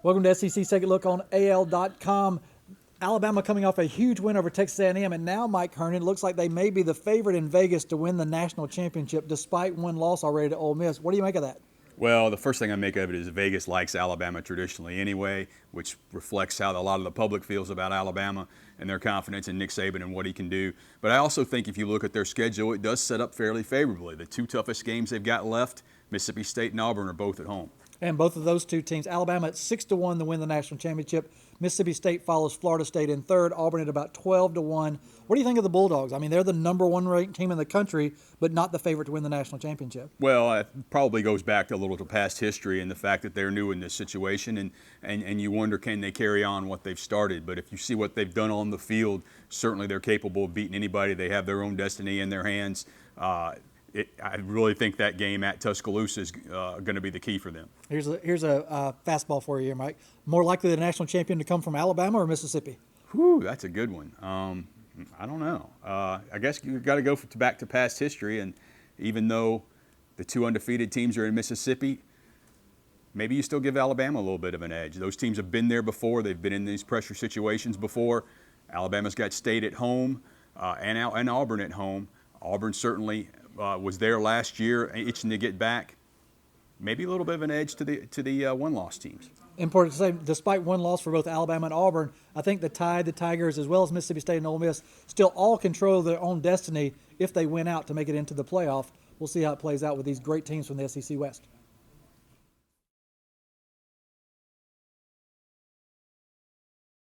Welcome to SEC Second Look on AL.com. Alabama coming off a huge win over Texas A&M, and now, Mike Hernan, looks like they may be the favorite in Vegas to win the national championship despite one loss already to Ole Miss. What do you make of that? Well, the first thing I make of it is Vegas likes Alabama traditionally anyway, which reflects how a lot of the public feels about Alabama and their confidence in Nick Saban and what he can do. But I also think if you look at their schedule, it does set up fairly favorably. The two toughest games they've got left, Mississippi State and Auburn, are both at home. And both of those two teams, Alabama at 6-1 to win the national championship. Mississippi State follows Florida State in third. Auburn at about 12-1. What do you think of the Bulldogs? I mean, they're the number one ranked team in the country, but not the favorite to win the national championship. Well, it probably goes back a little to past history and the fact that they're new in this situation, and you wonder, can they carry on what they've started? But if you see what they've done on the field, certainly they're capable of beating anybody. They have their own destiny in their hands. I really think that game at Tuscaloosa is going to be the key for them. Here's a fastball for you here, Mike. More likely the national champion to come from Alabama or Mississippi? Whew, that's a good one. I don't know. I guess you've got to go back to past history, and even though the two undefeated teams are in Mississippi, maybe you still give Alabama a little bit of an edge. Those teams have been there before. They've been in these pressure situations before. Alabama's got State at home and Auburn at home. Auburn certainly was there last year, itching to get back. Maybe a little bit of an edge to the one-loss teams. Important to say, despite one loss for both Alabama and Auburn, I think the Tide, the Tigers, as well as Mississippi State and Ole Miss, still all control their own destiny if they win out to make it into the playoff. We'll see how it plays out with these great teams from the SEC West.